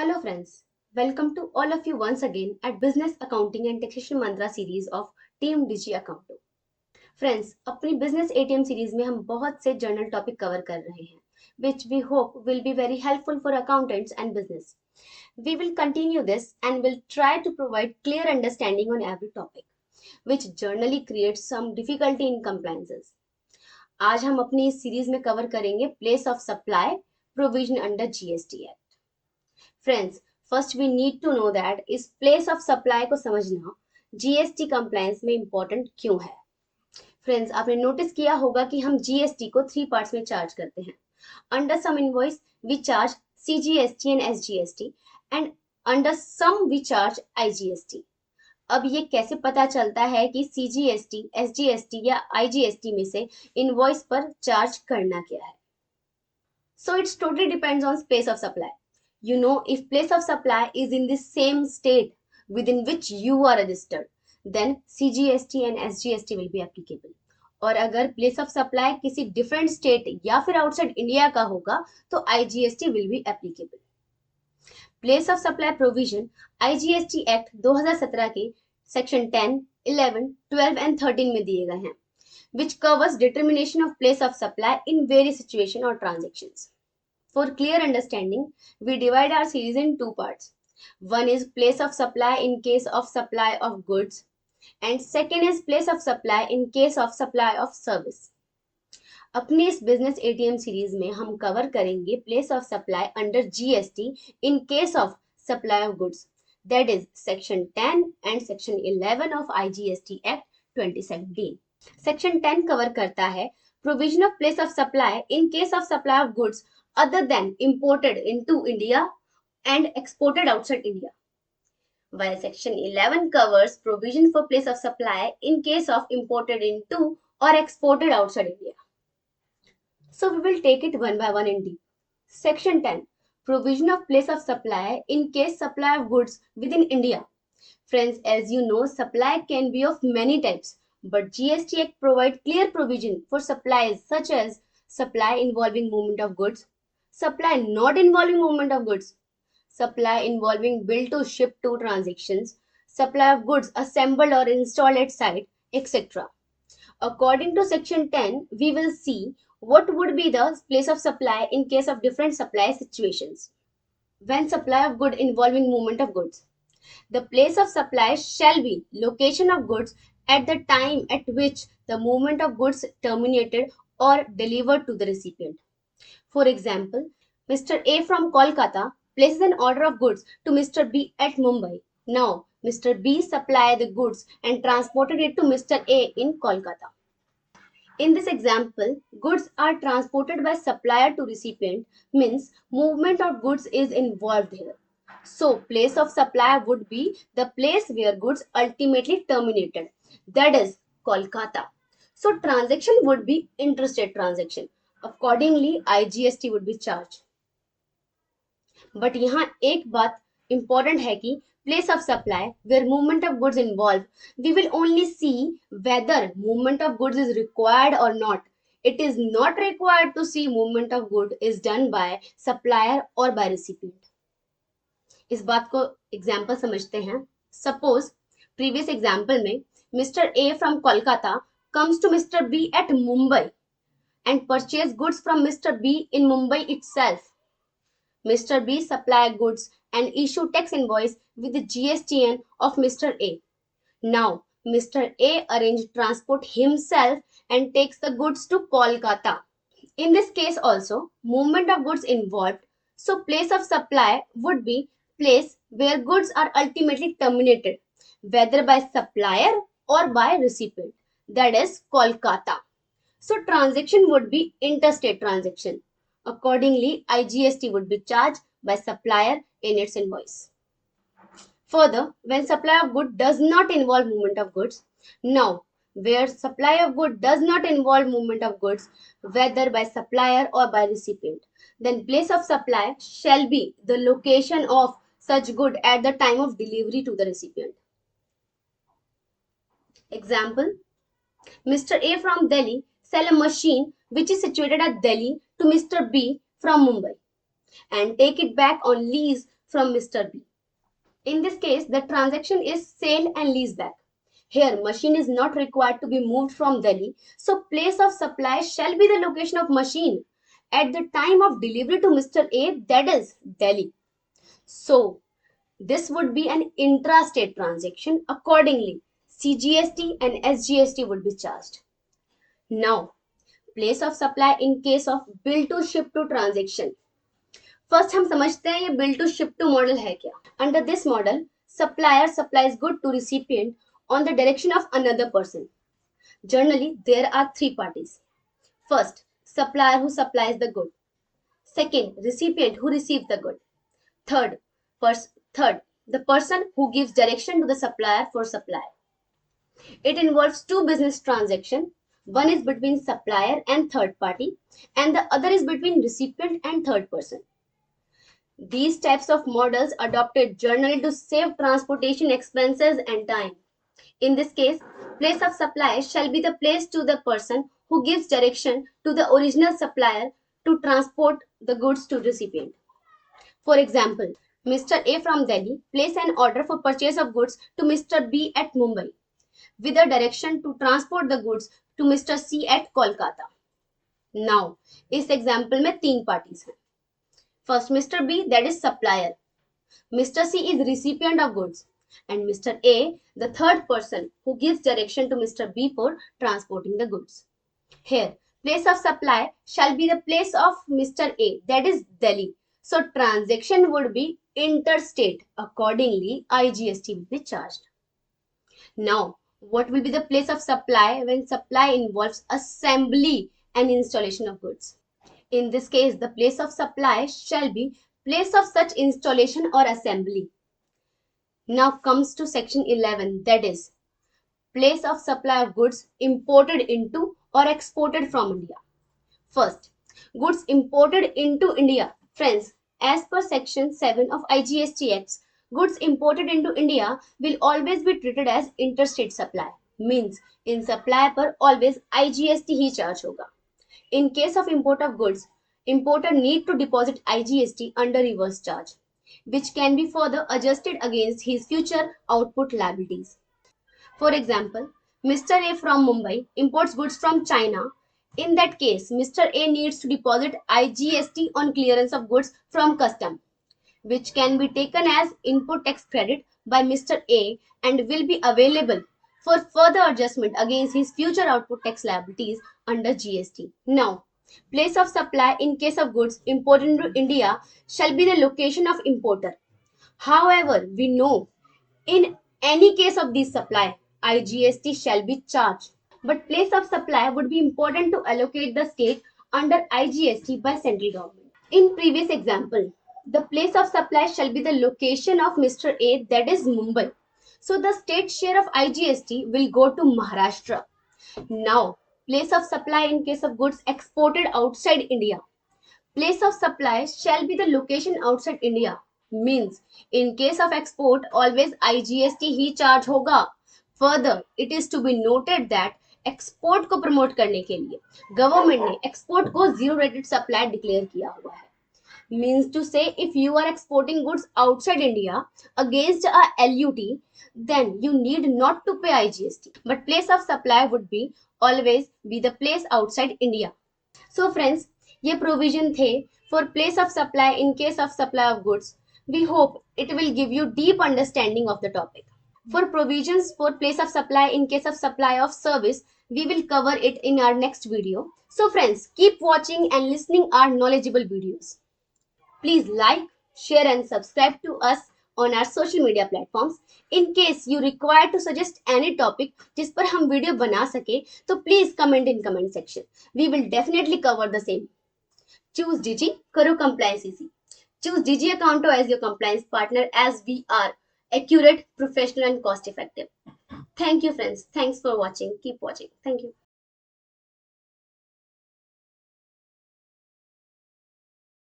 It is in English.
Hello friends, welcome to all of you once again at Business Accounting and Taxation Mantra series of Team Digi Accounto. Friends, अपनी Business ATM series में हम बहुत से journal topic cover कर रहे हैं, which we hope will be very helpful for accountants and business. We will continue this and will try to provide clear understanding on every topic, which generally creates some difficulty in compliances. आज हम अपनी इस series में cover करेंगे place of supply provision under GST act. Friends, first we need to know that इस place of supply को समझना GST compliance में इंपॉर्टेंट क्यों है. फ्रेंड्स, आपने नोटिस किया होगा कि हम जीएसटी को 3 पार्ट्स में चार्ज करते हैं. Under some invoice we charge CGST and SGST and under some we charge IGST. अब ये कैसे पता चलता है कि सीजीएसटी, एसजीएसटी या आईजीएसटी में से इनवॉइस पर चार्ज करना क्या है? So it's totally depends on place of supply. You know, if place of supply is in the same state within which you are registered, then CGST and SGST will be applicable. और अगर place of supply किसी different state या फिर outside India का होगा तो IGST will be applicable. Place of supply provision IGST Act 2017 के section 10, 11, 12 and 13 में दिए गए हैं, which covers determination of place of supply in various situations or transactions. For clear understanding, we divide our series in 2 parts. One is place of supply in case of supply of goods, and second is place of supply in case of supply of service. अपनी इस business ATM series में हम cover करेंगे place of supply under GST in case of supply of goods, that is section 10 and section 11 of IGST act 2017. Section 10 cover करता है provision of place of supply in case of supply of goods other than imported into India and exported outside India, while section 11 covers provision for place of supply in case of imported into or exported outside India. So we will take it one by one in deep. Section 10, provision of place of supply in case supply of goods within India. Friends, as you know, supply can be of many types, but GST Act provides clear provision for supplies such as supply involving movement of goods, supply not involving movement of goods, supply involving bill to ship to transactions, supply of goods assembled or installed at site, etc. According to section 10, we will see what would be the place of supply in case of different supply situations. When supply of good involving movement of goods, the place of supply shall be location of goods at the time at which the movement of goods terminated or delivered to the recipient. For example, Mr. A from Kolkata places an order of goods to Mr. B at Mumbai. Now, Mr. B supplied the goods and transported it to Mr. A in Kolkata. In this example, goods are transported by supplier to recipient, means movement of goods is involved here. So, place of supply would be the place where goods ultimately terminated, that is Kolkata. So, transaction would be interstate transaction. Accordingly, IGST would be charged. But यहाँ एक बात important है कि place of supply where movement of goods involved, we will only see whether movement of goods is required or not. It is not required to see movement of good is done by supplier or by recipient. इस बात को example समझते हैं. Suppose previous example में Mr. A from Kolkata comes to Mr. B at Mumbai and purchase goods from Mr. B in Mumbai itself. Mr. B supply goods and issue tax invoice with the GSTN of Mr. A. Now, Mr. A arrange transport himself and takes the goods to Kolkata. In this case also, movement of goods involved, so place of supply would be place where goods are ultimately terminated, whether by supplier or by recipient, that is Kolkata. So transaction would be interstate transaction. Accordingly, IGST would be charged by supplier in its invoice. Further, when supply of good does not involve movement of goods, now where supply of good does not involve movement of goods, whether by supplier or by recipient, then place of supply shall be the location of such good at the time of delivery to the recipient. Example, Mr. A from Delhi sell a machine which is situated at Delhi to Mr. B from Mumbai and take it back on lease from Mr. B. In this case, the transaction is sale and leaseback. Here, machine is not required to be moved from Delhi, so place of supply shall be the location of machine at the time of delivery to Mr. A, that is Delhi. So, this would be an intra-state transaction. Accordingly, CGST and SGST would be charged. Now, place of supply in case of bill to ship to transaction. First हम समझते हैं ये bill to ship to model है क्या. Under this model supplier supplies good to recipient on the direction of another person. Generally, there are three parties. First, supplier who supplies the good. Second, recipient who receives the good. Third, the person who gives direction to the supplier for supply. It involves two business transactions. One is between supplier and third party, and the other is between recipient and third person. These types of models adopted generally to save transportation expenses and time. In this case, place of supply shall be the place to the person who gives direction to the original supplier to transport the goods to recipient. For example, Mr. A from Delhi place an order for purchase of goods to Mr. B at Mumbai with a direction to transport the goods to Mr. C at Kolkata. Now, इस example में तीन parties हैं. First, Mr. B, that is supplier. Mr. C is recipient of goods. And Mr. A, the third person who gives direction to Mr. B for transporting the goods. Here, place of supply shall be the place of Mr. A, that is Delhi. So, transaction would be interstate. Accordingly, IGST will be charged. Now, what will be the place of supply when supply involves assembly and installation of goods? In this case, the place of supply shall be place of such installation or assembly. Now comes to section 11, that is place of supply of goods imported into or exported from India. First, goods imported into India. Friends, as per section 7 of IGST Acts, goods imported into India will always be treated as interstate supply. Means, in supply पर always IGST ही charge होगा. In case of import of goods, importer need to deposit IGST under reverse charge, which can be further adjusted against his future output liabilities. For example, Mr. A from Mumbai imports goods from China. In that case, Mr. A needs to deposit IGST on clearance of goods from custom, which can be taken as input tax credit by Mr. A and will be available for further adjustment against his future output tax liabilities under GST. Now, place of supply in case of goods imported into India shall be the location of importer. However, we know in any case of this supply, IGST shall be charged. But place of supply would be important to allocate the state under IGST by central government. In previous example, the place of supply shall be the location of Mr. A, that is Mumbai. So the state share of IGST will go to Maharashtra. Now, place of supply in case of goods exported outside India. Place of supply shall be the location outside India. Means, in case of export, always IGST he charge होगा. Further, it is to be noted that export को promote करने के लिए government ने export को zero rated supply declare किया हुआ है. Means to say, if you are exporting goods outside India against a LUT, then you need not to pay IGST. But place of supply would be always be the place outside India. So friends, ये provision थे for place of supply in case of supply of goods. We hope it will give you deep understanding of the topic. For provisions for place of supply in case of supply of service, we will cover it in our next video. So friends, keep watching and listening our knowledgeable videos. Please like, share and subscribe to us on our social media platforms. In case you require to suggest any topic जिस पर हम video बना सके, तो please comment in comment section. We will definitely cover the same. Choose Digi, करो compliance easy. Choose Digi Accounto as your compliance partner, as we are accurate, professional and cost effective. Thank you friends. Thanks for watching. Keep watching. Thank you.